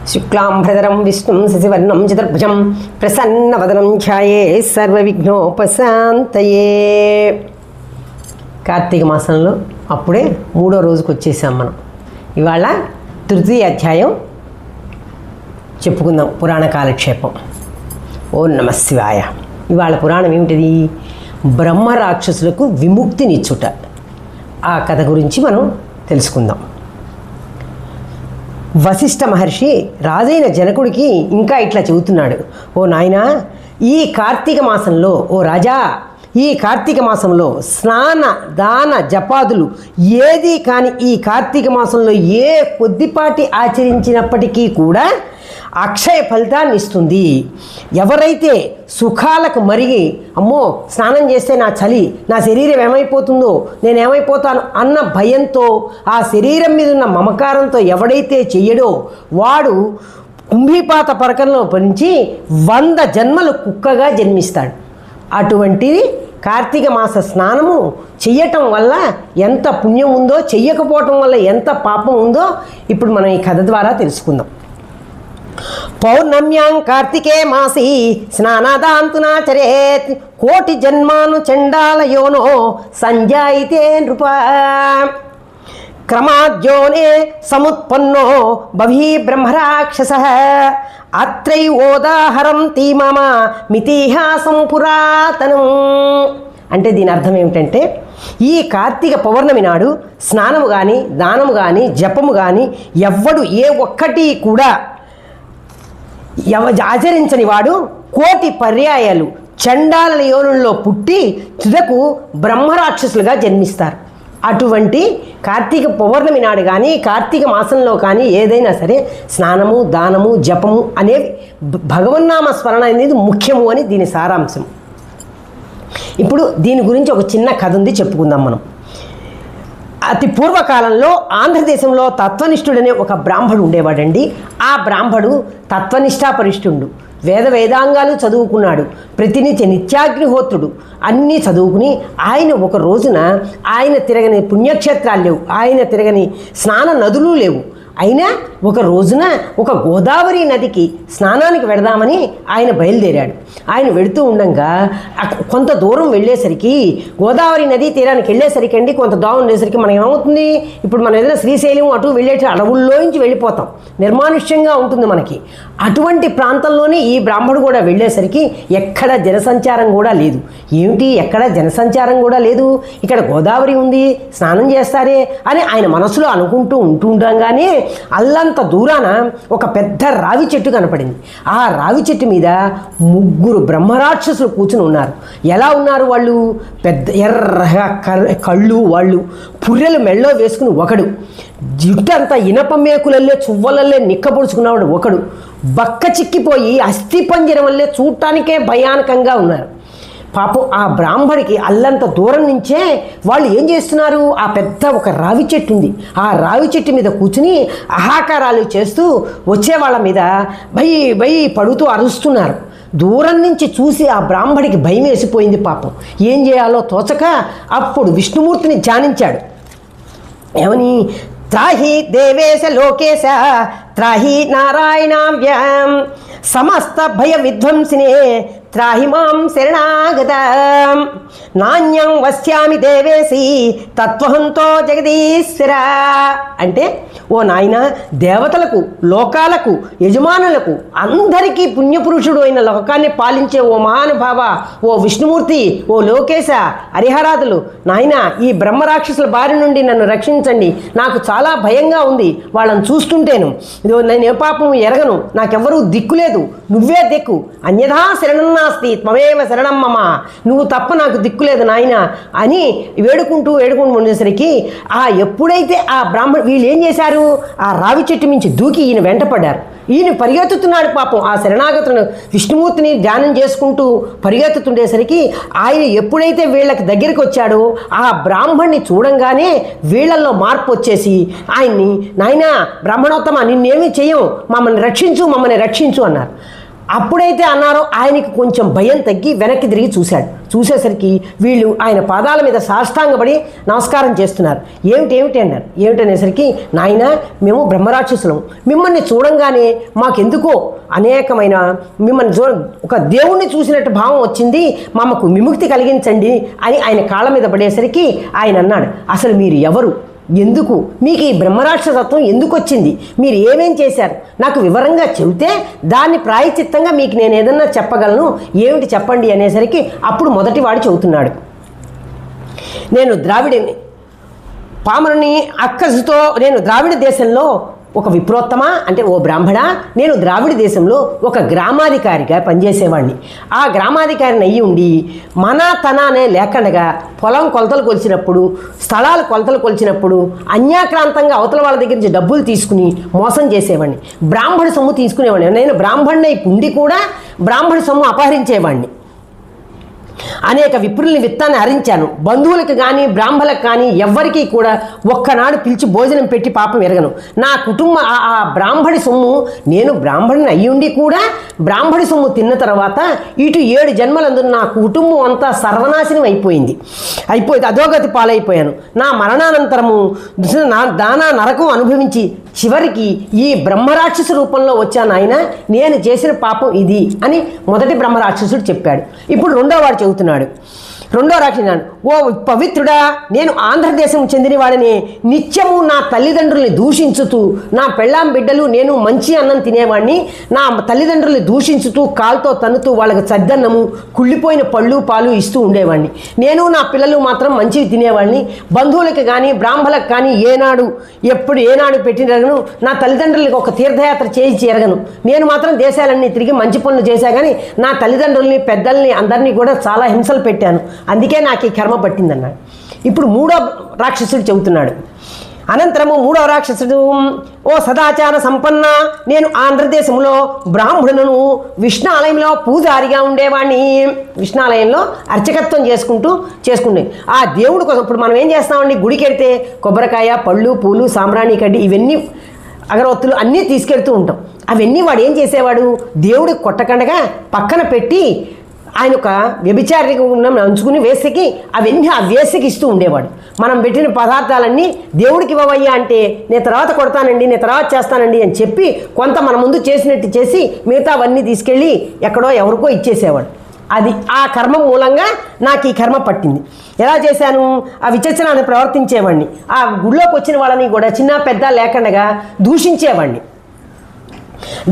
శుక్లాంబరధరం విష్ణుం శశివర్ణం చతుర్భుజం ప్రసన్నవదనం ఛాయే సర్వవిఘ్నోపశాంతయే. కార్తీక మాసంలో అప్పుడే 3వ రోజుకు వచ్చేసాం మనం. ఇవాళ తృతీయ అధ్యాయం చెప్పుకుందాం, పురాణ కాలక్షేపం. ఓం నమః శివాయ. ఇవాళ పురాణం ఏమిటిది? బ్రహ్మ రాక్షసులకు విముక్తినిచ్చుట. ఆ కథ గురించి మనం తెలుసుకుందాం. వశిష్ఠ మహర్షి రాజైన జనకుడికి ఇంకా ఇట్లా చెబుతున్నాడు. ఓ నాయనా, ఈ కార్తీక మాసంలో, ఓ రాజా, ఈ కార్తీక మాసంలో స్నాన దాన జపాదులు ఏది కానీ ఈ కార్తీక మాసంలో ఏ కొద్దిపాటి ఆచరించినప్పటికీ కూడా అక్షయ ఫలితాన్ని ఇస్తుంది. ఎవరైతే సుఖాలకు మరిగి అమ్మో స్నానం చేస్తే నా చలి, నా శరీరం ఏమైపోతుందో, నేనేమైపోతాను అన్న భయంతో, ఆ శరీరం మీద ఉన్న మమకారంతో ఎవడైతే చెయ్యడో వాడు కుంభీపాత పరకంలో నుంచి 100 జన్మలు కుక్కగా జన్మిస్తాడు. అటువంటిది కార్తీక మాస స్నానము చెయ్యటం వల్ల ఎంత పుణ్యం ఉందో, చెయ్యకపోవటం వల్ల ఎంత పాపం ఉందో ఇప్పుడు మనం ఈ కథ ద్వారా తెలుసుకుందాం. పౌర్ణమ్యాం కార్తికే మాసి స్నానాదాంతునాచరేత్ కోటి జన్మాను చండాలయోనో సంజాయితే నృప క్రమాద్యోనే సముత్పన్నో బభీ బ్రహ్మరాక్షసః అత్రైవోదాహరం తీమమ మితిహాసం పురాతనం. అంటే దీని అర్థం ఏమిటంటే, ఈ కార్తీక పౌర్ణమి నాడు స్నానము కానీ, దానము కానీ, జపము కానీ ఎవ్వడు ఏ ఒక్కటి కూడా ఆచరించని వాడు కోటి పర్యాయాలు చండాల యోనుల్లో పుట్టి తుదకు బ్రహ్మరాక్షసులుగా జన్మిస్తారు. అటువంటి కార్తీక పౌర్ణమి నాడు కానీ, కార్తీక మాసంలో కానీ ఏదైనా సరే స్నానము, దానము, జపము అనేవి భగవన్నామ స్మరణ అనేది ముఖ్యము అని దీని సారాంశం. ఇప్పుడు దీని గురించి ఒక చిన్న కథ ఉంది, చెప్పుకుందాం మనం. అతి పూర్వకాలంలో ఆంధ్రదేశంలో తత్వనిష్ఠుడనే ఒక బ్రాహ్మడు ఉండేవాడండి. ఆ బ్రాహ్మడు తత్వనిష్టాపరిష్ఠుడు, వేదాంగాలు చదువుకున్నాడు, ప్రతినిత్య నిత్యాగ్నిహోత్రుడు, అన్నీ చదువుకుని ఆయన ఒక రోజున ఆయన తిరగని పుణ్యక్షేత్రాలు లేవు, ఆయన తిరగని స్నాన నదులు లేవు. అయినా ఒక రోజున ఒక గోదావరి నదికి స్నానానికి వెడదామని ఆయన బయలుదేరాడు. ఆయన వెళుతూ ఉండగా కొంత దూరం వెళ్ళేసరికి, గోదావరి నది తీరానికి వెళ్ళేసరికి అండి, కొంత దూరం వెళ్ళేసరికి మనకి ఏమవుతుంది, ఇప్పుడు మనం ఏదైనా శ్రీశైలం అటు వెళ్ళేట అడవుల్లోంచి వెళ్ళిపోతాం, నిర్మానుష్యంగా ఉంటుంది మనకి. అటువంటి ప్రాంతంలోనే ఈ బ్రాహ్మడు కూడా వెళ్ళేసరికి ఎక్కడ జనసంచారం కూడా లేదు. ఏమిటి, ఎక్కడ జనసంచారం కూడా లేదు, ఇక్కడ గోదావరి ఉంది, స్నానం చేస్తారే అని ఆయన మనసులో అనుకుంటూ ఉంటుండగానే అల్లంత దూరాన ఒక పెద్ద రావి చెట్టు కనపడింది. ఆ రావి చెట్టు మీద 3 బ్రహ్మరాక్షసులు కూర్చుని ఉన్నారు. ఎలా ఉన్నారు వాళ్ళు? పెద్ద ఎర్రగా కళ్ళు, వాళ్ళు పుర్రెలు మెళ్ళో వేసుకుని ఒకడు, జుట్టంతా ఇనప మేకులల్లే చువ్వలల్లే నిక్కపొడుచుకున్నవాడు ఒకడు, బక్క చిక్కిపోయి అస్థిపంజరం వల్లే చూడటానికే భయానకంగా ఉన్నారు. పాపం ఆ బ్రాహ్మడికి అల్లంత దూరం నుంచే వాళ్ళు ఏం చేస్తున్నారు, ఆ పెద్ద ఒక రావి చెట్టు ఉంది, ఆ రావి చెట్టు మీద కూర్చుని ఆహాకారాలు చేస్తూ వచ్చే వాళ్ళ మీద భై పడుతూ అరుస్తున్నారు. దూరం నుంచి చూసి ఆ బ్రాహ్మడికి భయం వేసిపోయింది. పాపం ఏం చేయాలో తోచక అప్పుడు విష్ణుమూర్తిని ధ్యానించాడు. ఏమని? త్రాహి దేవేశ లోకేశ త్రాహి నారాయణాభ్యాం సమస్త భయ విధ్వంసినే త్రాహి మాం శరణాగతం నాణ్యం వశ్యామి దేవేసి తత్వహంతో జగదీశ్వర. అంటే ఓ నాయన, దేవతలకు, లోకాలకు, యజమానులకు అందరికీ పుణ్యపురుషుడు అయిన లోకాన్ని పాలించే ఓ మహానుభావ, ఓ విష్ణుమూర్తి, ఓ లోకేశ, హరిహరాదులు, నాయన ఈ బ్రహ్మరాక్షసుల బారి నుండి నన్ను రక్షించండి. నాకు చాలా భయంగా ఉంది వాళ్ళని చూస్తుంటేను. నేను ఏ పాపం ఎరగను, నాకెవ్వరూ దిక్కు లేదు, నువ్వే దిక్కు, అన్యథా శరణన్నాస్తి త్వమేవ శరణం మమ, నువ్వు తప్ప నాకు దిక్కు లేదు నాయన అని వేడుకుంటూ ఉండేసరికి ఎప్పుడైతే ఆ బ్రాహ్మణుడు, వీళ్ళు ఏం చేశారు, ఆ రావి చెట్టు మించి దూకి ఈయన వెంటపడ్డారు. ఈయన పరిగెత్తుతున్నాడు. పాపం ఆ శరణాగతులను విష్ణుమూర్తిని ధ్యానం చేసుకుంటూ పరిగెత్తుతుండేసరికి ఆయన ఎప్పుడైతే వీళ్ళకి దగ్గరికి వచ్చాడో ఆ బ్రాహ్మణ్ణి చూడంగానే వీళ్ళల్లో మార్పు వచ్చేసి ఆయన్ని, నాయనా బ్రాహ్మణోత్తమ, నిన్నేమీ చెయ్యం, మమ్మల్ని రక్షించు అన్నారు. అప్పుడైతే అన్నారో ఆయనకి కొంచెం భయం తగ్గి వెనక్కి తిరిగి చూశాడు. చూసేసరికి వీళ్ళు ఆయన పాదాల మీద సాష్టాంగపడి నమస్కారం చేస్తున్నారు. ఏమిటి అన్నారు. ఏమిటనేసరికి, నాయన మేము బ్రహ్మరాక్షసులం, మిమ్మల్ని చూడంగానే మాకెందుకో అనేకమైన మిమ్మల్ని ఒక దేవుణ్ణి చూసినట్టు భావం వచ్చింది, మాకు విముక్తి కలిగించండి అని ఆయన కాళ్ళ మీద పడేసరికి ఆయన అన్నాడు, అసలు మీరు ఎవరు, ఎందుకు మీకు ఈ బ్రహ్మరాక్షసత్వం ఎందుకు వచ్చింది, మీరు ఏమేం చేశారు నాకు వివరంగా చెబితే దాన్ని ప్రాయచిత్తంగా మీకు నేను ఏదన్నా చెప్పగలను, ఏమిటి చెప్పండి అనేసరికి అప్పుడు మొదటివాడు చెబుతున్నాడు, నేను ద్రావిడిని, పామరుని అక్కసుతో నేను ద్రావిడ దేశంలో ఒక విప్రోత్తమ అంటే ఓ బ్రాహ్మణ, నేను ద్రావిడ దేశంలో ఒక గ్రామాధికారిగా పనిచేసేవాడిని. ఆ గ్రామాధికారిని అయ్యి ఉండి మన తనానే లేకుండా పొలం కొలతలు కొలిచినప్పుడు, స్థలాలు కొలతలు కొలిచినప్పుడు అన్యాక్రాంతంగా అవతల వాళ్ళ దగ్గర నుంచి డబ్బులు తీసుకుని మోసం చేసేవాడిని, బ్రాహ్మణ సొమ్ము తీసుకునేవాడిని. నేను బ్రాహ్మణ్ణి పుండి కూడా బ్రాహ్మణ సొమ్ము అపహరించేవాడిని. అనేక విప్రుల్ని విత్తాన్ని హరించాను. బంధువులకు కానీ బ్రాహ్మణులకు కానీ ఎవ్వరికీ కూడా ఒక్కనాడు పిలిచి భోజనం పెట్టి పాపం ఎరగను. నా కుటుంబ ఆ బ్రాహ్మడి సొమ్ము, నేను బ్రాహ్మణుని అయ్యుండి కూడా బ్రాహ్మడి సొమ్ము తిన్న తర్వాత ఇటు 7 జన్మలందు నా కుటుంబం అంతా సర్వనాశనం అయిపోయింది, అధోగతి పాలైపోయాను. నా మరణానంతరము దానా నరకం అనుభవించి చివరికి ఈ బ్రహ్మరాక్షస రూపంలో వచ్చాను ఆయన, నేను చేసిన పాపం ఇది అని మొదటి బ్రహ్మరాక్షసుడు చెప్పాడు. ఇప్పుడు రెండో వాడు చెబుతున్నాడు. రెండో రాక్షసుడు, ఓ పవిత్రుడా, నేను ఆంధ్రదేశం చెందినవాడని నిత్యము నా తల్లిదండ్రుల్ని దూషించుతూ, నా పెళ్ళాం బిడ్డలు నేను మంచి అన్నం తినేవాడిని, నా తల్లిదండ్రుల్ని దూషించుతూ కాలుతో తన్నుతూ వాళ్ళకి చద్దన్నము కుళ్ళిపోయిన పళ్ళు పాలు ఇస్తూ ఉండేవాడిని. నేను నా పిల్లలు మాత్రం మంచివి తినేవాడిని. బంధువులకు కానీ బ్రాహ్మణులకు కానీ ఏనాడు పెట్టినను నా తల్లిదండ్రులకు ఒక తీర్థయాత్ర చేయించి ఎరగను. నేను మాత్రం దేశాలన్నీ తిరిగి మంచి పనులు చేశా కానీ నా తల్లిదండ్రుల్ని పెద్దల్ని అందరినీ కూడా చాలా హింసలు పెట్టాను, అందుకే నాకు ఈ కర్మ పట్టిందన్నాడు. ఇప్పుడు మూడో రాక్షసుడు చెబుతున్నాడు. అనంతరము మూడవ రాక్షసుడు, ఓ సదాచార సంపన్న, నేను ఆంధ్రదేశంలో బ్రాహ్మణులను విష్ణాలయంలో పూజారిగా ఉండేవాడిని. విష్ణాలయంలో అర్చకత్వం చేసుకుంటే ఆ దేవుడి కోసం ఇప్పుడు మనం ఏం చేస్తామండి, గుడికి వెళ్తే కొబ్బరికాయ, పళ్ళు, పూలు, సాంబ్రాణి కడ్డి, ఇవన్నీ అగరవత్తులు అన్నీ తీసుకెళ్తూ ఉంటాం. అవన్నీ వాడు ఏం చేసేవాడు, దేవుడికి కొట్టకండగా పక్కన పెట్టి ఆయన ఒక వ్యభిచారిగా ఉంచుకుని వేసకి అవన్నీ ఆ వేసకి ఇస్తూ ఉండేవాడు. మనం పెట్టిన పదార్థాలన్నీ దేవుడికి ఇవ్వవయ్యా అంటే నేను తర్వాత కొడతానండి, నేను తర్వాత చేస్తానండి అని చెప్పి కొంత మన ముందు చేసినట్టు చేసి మిగతా అవన్నీ తీసుకెళ్ళి ఎక్కడో ఎవరికో ఇచ్చేసేవాడు. అది ఆ కర్మ మూలంగా నాకు ఈ కర్మ పట్టింది. ఎలా చేశాను, ఆ విచక్షణాన్ని ప్రవర్తించేవాడిని. ఆ గుళ్ళోకి వచ్చిన వాళ్ళని కూడా చిన్న పెద్ద లేకుండా దూషించేవాడిని.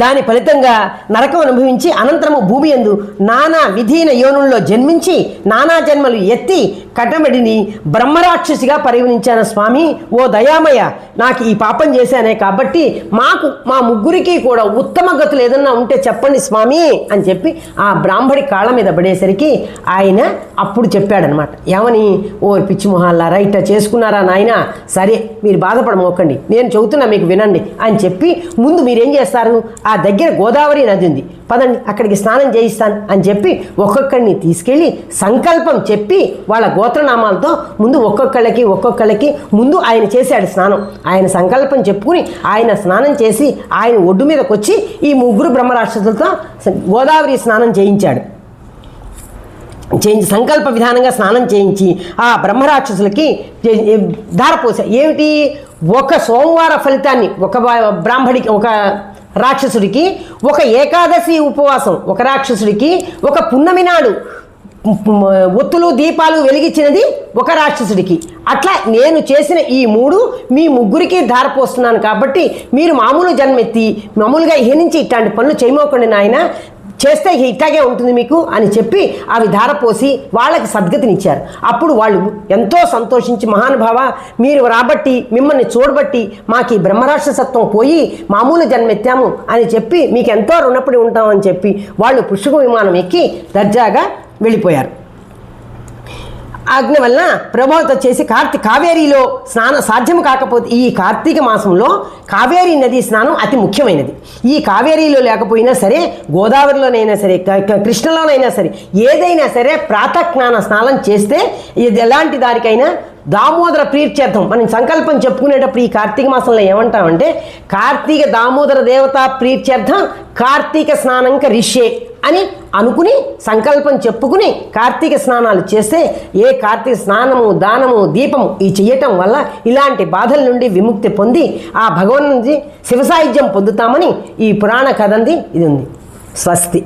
దాని ఫలితంగా నరకం అనుభవించి అనంతరము భూమి యందు నానా విధీన యోనుల్లో జన్మించి నానా జన్మలు ఎత్తి కటబడిని బ్రహ్మరాక్షసిగా పరిగణించాను. స్వామి, ఓ దయామయ, నాకు ఈ పాపం చేశానే కాబట్టి మా ముగ్గురికి కూడా ఉత్తమ గతులు ఏదన్నా ఉంటే చెప్పండి స్వామి అని చెప్పి ఆ బ్రాహ్మడి కాళ్ళ మీద పడేసరికి ఆయన అప్పుడు చెప్పాడనమాట. ఏమని, ఓ పిచ్చి మొహాల్లారా, ఇట్లా చేసుకున్నారా నాయన, సరే మీరు బాధపడమోకండి, నేను చెబుతున్నా మీకు వినండి అని చెప్పి ముందు మీరేం చేస్తారు, ఆ దగ్గర గోదావరి నది ఉంది, పదండి అక్కడికి స్నానం చేయిస్తాను అని చెప్పి ఒక్కొక్కడిని తీసుకెళ్ళి సంకల్పం చెప్పి వాళ్ళ గోత్రనామాలతో ముందు ఒక్కొక్కళ్ళకి ముందు ఆయన చేశాడు స్నానం. ఆయన సంకల్పం చెప్పుకుని ఆయన స్నానం చేసి ఆయన ఒడ్డు మీదకి వచ్చి ఈ ముగ్గురు బ్రహ్మరాక్షసులతో గోదావరి స్నానం చేయించాడు. సంకల్ప విధానంగా స్నానం చేయించి ఆ బ్రహ్మరాక్షసులకి ధారపోసాడు. ఏమిటి, ఒక సోమవార ఫలితాన్ని ఒక బ్రాహ్మడికి, ఒక రాక్షసుడికి ఒక ఏకాదశి ఉపవాసం, ఒక రాక్షసుడికి ఒక పున్నమి నాడు ఒత్తులు దీపాలు వెలిగించినది ఒక రాక్షసుడికి. అట్లా నేను చేసిన ఈ 3 మీ ముగ్గురికి ధారపోస్తున్నాను కాబట్టి మీరు మామూలు జన్మెత్తి మామూలుగా ఇహ నుంచి ఇట్లాంటి పనులు చేయమోకండి నాయన, చేస్తే ఇట్లాగే ఉంటుంది మీకు అని చెప్పి అవి ధారపోసి వాళ్ళకి సద్గతినిచ్చారు. అప్పుడు వాళ్ళు ఎంతో సంతోషించి, మహానుభావ మీరు రాబట్టి మిమ్మల్ని చూడబట్టి మాకు ఈ బ్రహ్మరాక్షసత్వం పోయి మామూలు జన్మెత్తాము అని చెప్పి మీకు ఎంతో రుణపడి ఉంటామని చెప్పి వాళ్ళు పుష్పక విమానం ఎక్కి దర్జాగా వెళ్ళిపోయారు. ఆజ్ఞ వలన ప్రభావితం చేసి కావేరీలో స్నానం సాధ్యం కాకపోతే ఈ కార్తీక మాసంలో కావేరీ నది స్నానం అతి ముఖ్యమైనది. ఈ కావేరీలో లేకపోయినా సరే, గోదావరిలోనైనా సరే, కృష్ణలోనైనా సరే, ఏదైనా సరే ప్రాతఃస్నానం చేస్తే ఇది ఎలాంటి దానికైనా దామోదర ప్రీత్యర్థం మనం సంకల్పం చెప్పుకునేటప్పుడు ఈ కార్తీక మాసంలో ఏమంటామంటే కార్తీక దామోదర దేవతా ప్రీత్యర్థం కార్తీక స్నానం కరిష్యే అని అనుకుని సంకల్పం చెప్పుకుని కార్తీక స్నానాలు చేస్తే ఏ కార్తీక స్నానము దానము దీపము ఈ చెయ్యటం వల్ల ఇలాంటి బాధల నుండి విముక్తి పొంది ఆ భగవన్ శివసాయుధ్యం పొందుతామని ఈ పురాణ కథంది ఇది ఉంది. స్వస్తి.